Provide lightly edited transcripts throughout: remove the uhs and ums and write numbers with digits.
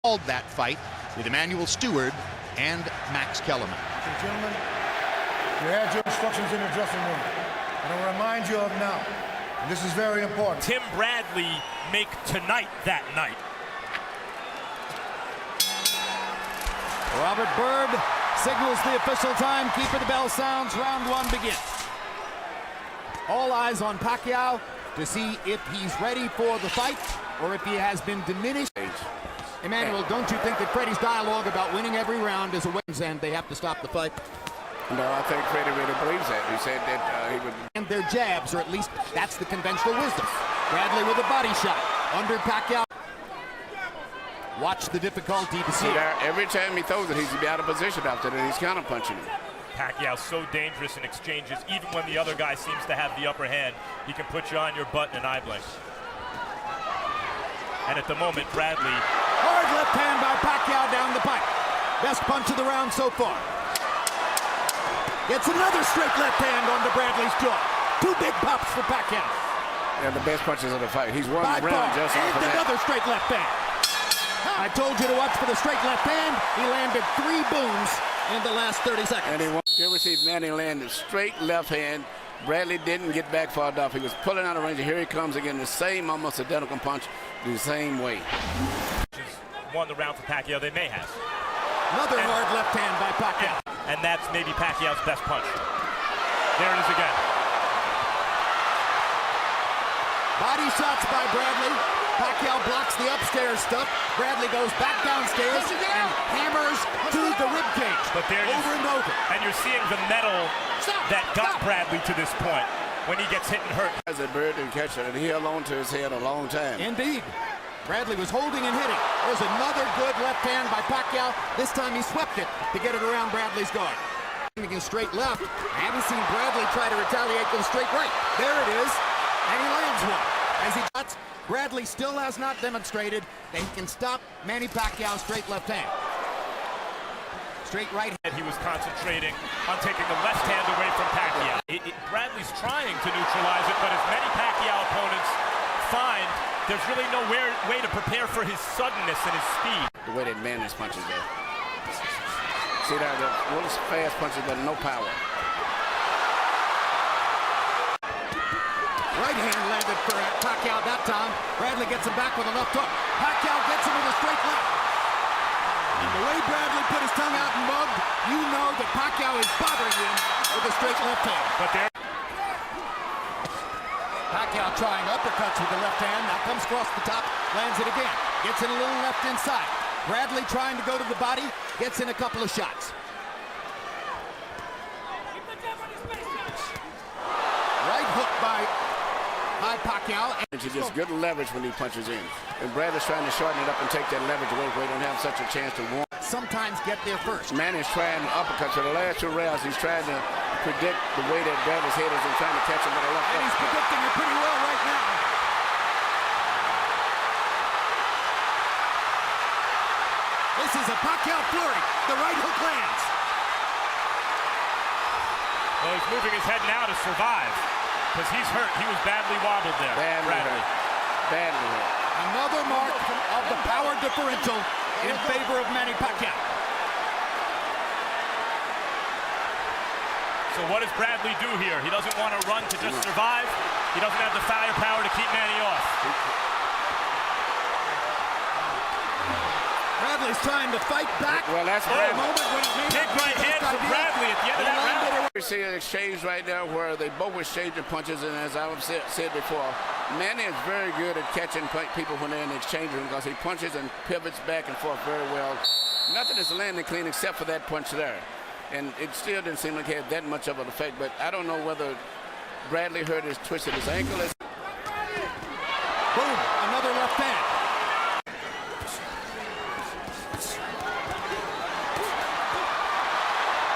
called that fight with Emmanuel Stewart and Max Kellerman. Okay, gentlemen, you had your instructions in the dressing room. And I'll remind you of now, and this is very important. Tim Bradley make tonight that night. Robert Byrd signals the official time. Keeper the bell sounds. Round one begins. All eyes on Pacquiao to see if he's ready for the fight or if he has been diminished. Emmanuel, don't you think that Freddie's dialogue about winning every round is a win and they have to stop the fight? No, I think Freddie really believes that. He said that he would. And their jabs, or at least that's the conventional wisdom. Bradley with a body shot under Pacquiao. Watch the difficulty to see. Every time he throws it, he's out of position after that. He's counter punching him. Pacquiao so dangerous in exchanges. Even when the other guy seems to have the upper hand, he can put you on your butt in an eye blink. And at the moment, Bradley. Hard left hand by Pacquiao down the pipe. Best punch of the round so far. Gets another straight left hand onto Bradley's jaw. Two big pops for Pacquiao. And the best punches of the fight. He's won the round just off of that. Another straight left hand. I told you to watch for the straight left hand. He landed 3 booms in the last 30 seconds. And he won. You ever see Manny land a straight left hand? Bradley didn't get back far enough. He was pulling out of range. Here he comes again, the same almost identical punch the same way. Won the round for Pacquiao. They may have. Another hard left hand by Pacquiao. And that's maybe Pacquiao's best punch. There it is again. Body shots by Bradley. Pacquiao blocks the upstairs stuff. Bradley goes back downstairs and hammers to the ribcage. But there over and over. And you're seeing the metal that got Bradley to this point when he gets hit and hurt. As a bird and catcher, and he held on to his head a long time. Indeed. Bradley was holding and hitting. There's another good left hand by Pacquiao. This time he swept it to get it around Bradley's guard. Against straight left. I haven't seen Bradley try to retaliate with a straight right. There it is. And he lands one. As he shots, Bradley still has not demonstrated that he can stop Manny Pacquiao's straight left hand. Straight right hand. He was concentrating on taking the left hand away from Pacquiao. Bradley's trying to neutralize it, but as many Pacquiao opponents find, there's really no way to prepare for his suddenness and his speed. The way that man is punches there. See that, the little fast punches, but no power. Right hand landed for Pacquiao that time. Bradley gets him back with a left hook. Pacquiao gets him with a straight left. And the way Bradley put his tongue out and mugged, you know that Pacquiao is bothering him with a straight left hand. But there. Pacquiao trying uppercuts with the left hand. Now comes across the top, lands it again. Gets in a little left inside. Bradley trying to go to the body, gets in a couple of shots. Right hook by Pacquiao. And she gets good leverage when he punches in. And Bradley's trying to shorten it up and take that leverage away where he don't have such a chance to win. Sometimes get there first. Manny's trying uppercuts. For the last 2 rounds, he's trying to predict the way that Bradley's head is and trying to catch him with a left hook. And he's predicting it pretty well right now. This is a Pacquiao flurry. The right hook lands. Well, he's moving his head now to survive because he's hurt. He was badly wobbled there. Badly hurt. Another mark of the power differential in favor of Manny Pacquiao. So what does Bradley do here? He doesn't want to run to just survive. He doesn't have the firepower to keep Manny off. Bradley's trying to fight back. Well, that's a moment when it may big right hand from Bradley at the end of that round. We see an exchange right now where they both exchanging punches, and as I've said before, Manny is very good at catching people when they're in the exchange room because he punches and pivots back and forth very well. Nothing is landing clean except for that punch there. And it still didn't seem like it had that much of an effect, but I don't know whether Bradley hurt his twisted his ankle. Boom, another left hand.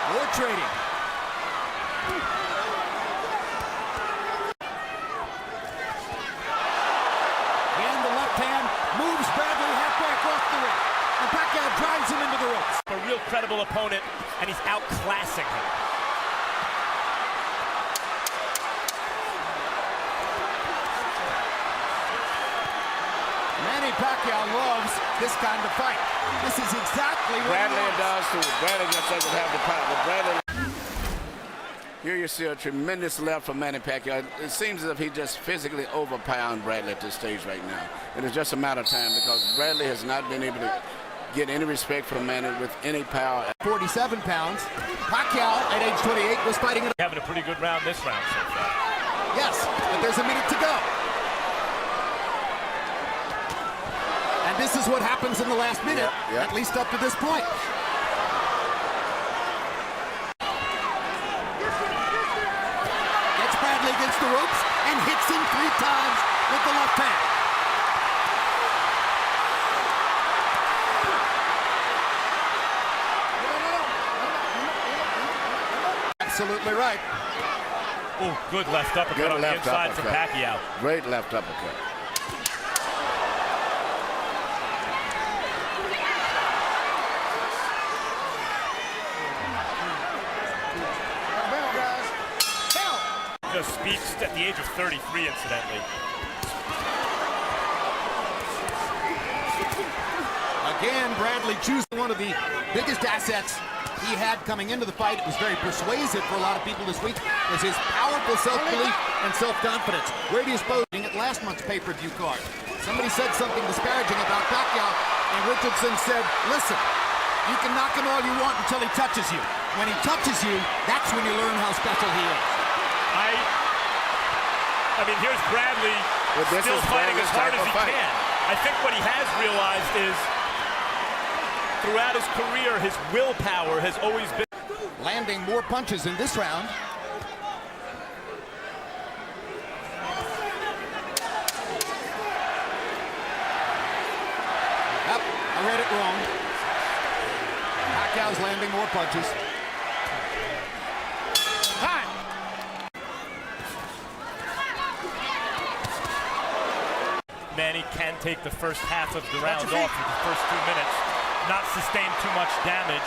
More trading. And the left hand moves Bradley halfway across the ring. And Pacquiao drives him into the ropes. A real credible opponent, and he's outclassing him. Manny Manny Pacquiao loves this kind of fight. This is exactly what Bradley he wants. does too. Bradley just doesn't have the power. But Bradley. Here you see a tremendous left from Manny Pacquiao. It seems as if he just physically overpowered Bradley at this stage right now. And it's just a matter of time because Bradley has not been able to get any respect from Manny with any power. 47 pounds. Pacquiao at age 28 was fighting it. Having a pretty good round this round so far. Yes, but there's a minute to go. And this is what happens in the last minute, at least up to this point. Gets Bradley against the ropes and hits him 3 times with the left hand. Absolutely right. Oh, good left uppercut on the inside from Pacquiao. Great left uppercut. Just speaks at the age of 33, incidentally. Again, Bradley choosing one of the biggest assets he had coming into the fight. It was very persuasive for a lot of people this week, was his powerful self-belief and self-confidence. Where do you suppose at last month's pay-per-view card? Somebody said something disparaging about Pacquiao, and Richardson said, listen, you can knock him all you want until he touches you. When he touches you, that's when you learn how special he is. I mean, here's Bradley still fighting as hard as he can. I think what he has realized is throughout his career, his willpower has always been landing more punches in this round. Yep, I read it wrong. Pacquiao's landing more punches. Time. Manny can take the first half of the round off with the first 2 minutes, not sustain too much damage,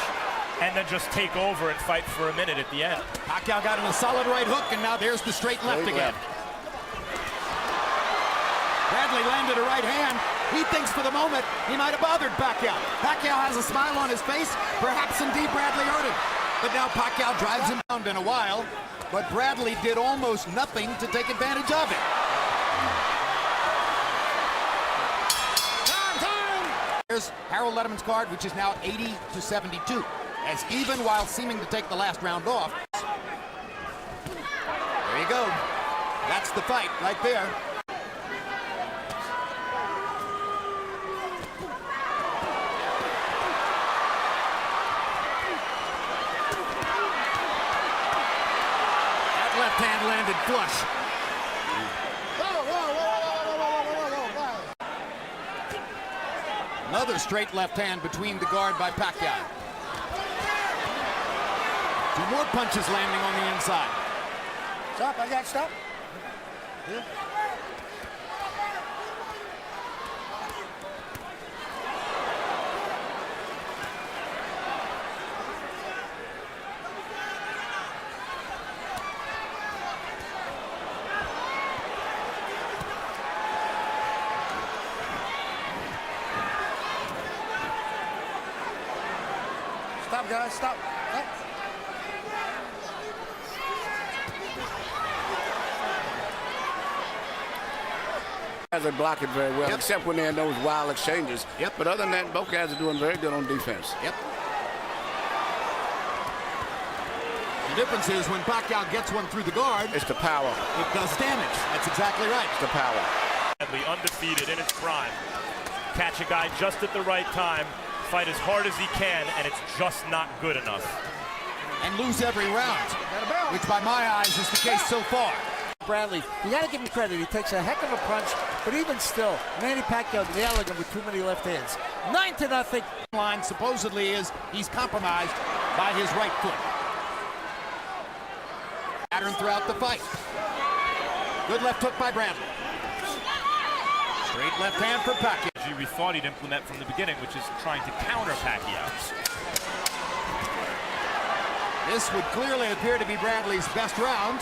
and then just take over and fight for a minute at the end. Pacquiao got in a solid right hook, and now there's the straight left again. Bradley landed a right hand. He thinks for the moment he might have bothered Pacquiao. Pacquiao has a smile on his face. Perhaps indeed Bradley hurt him. But now Pacquiao drives him down in a while, but Bradley did almost nothing to take advantage of it. Here's Harold Letterman's card, which is now 80-72, as even while seeming to take the last round off. There you go. That's the fight right there. That left hand landed flush. Another straight left hand between the guard by Pacquiao. 2 more punches landing on the inside. Stop, I got stop. Yeah. Stop, guys, stop. Stop. Guys are blocking very well, except when they're in those wild exchanges. But other than that, both guys are doing very good on defense. The difference is when Pacquiao gets one through the guard, it's the power. It does damage. That's exactly right. It's the power. Undefeated in his prime. Catch a guy just at the right time, fight as hard as he can, and it's just not good enough. And lose every round, which by my eyes is the case so far. Bradley, you got to give him credit. He takes a heck of a punch, but even still, Manny Pacquiao nailing him with too many left hands. 9-0. Line supposedly is he's compromised by his right foot. Pattern throughout the fight. Good left hook by Bradley. Straight left hand for Pacquiao. We thought he'd implement from the beginning, which is trying to counter Pacquiao. This would clearly appear to be Bradley's best round.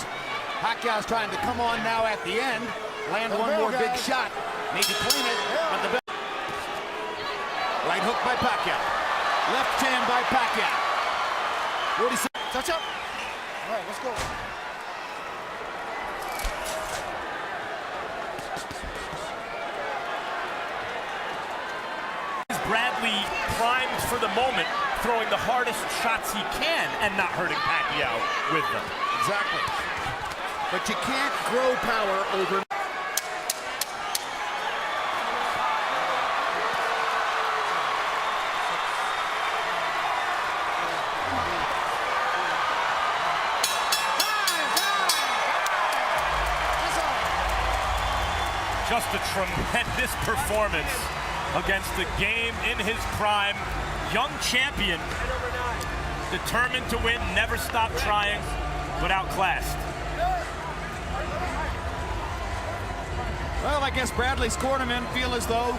Pacquiao's trying to come on now at the end, land one more big shot, maybe clean it, but the Right hook by Pacquiao. Left hand by Pacquiao. 46. Touch up. All right, let's go. Bradley primed for the moment, throwing the hardest shots he can and not hurting Pacquiao with them. Exactly. But you can't grow power over. Just a tremendous performance against the game in his prime. Young champion, determined to win, never stopped trying, but outclassed. Well, I guess Bradley's cornermen feel as though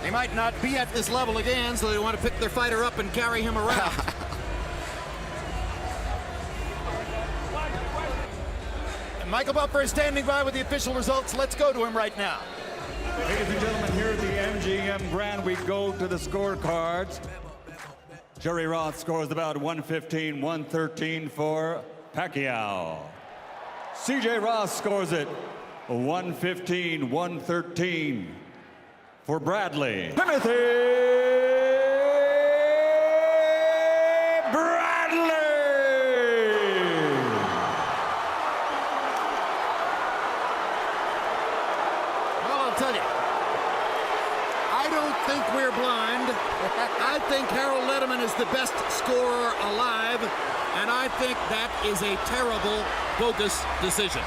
they might not be at this level again, so they want to pick their fighter up and carry him around. Michael Buffer is standing by with the official results. Let's go to him right now. Ladies and gentlemen, here at the MGM Grand, we go to the scorecards. Jerry Roth scores about 115-113 for Pacquiao. CJ Ross scores it 115-113 for Bradley. Timothy Bradley! I'll tell you, I don't think we're blind. I think Harold Letterman is the best scorer alive, and I think that is a terrible, bogus decision.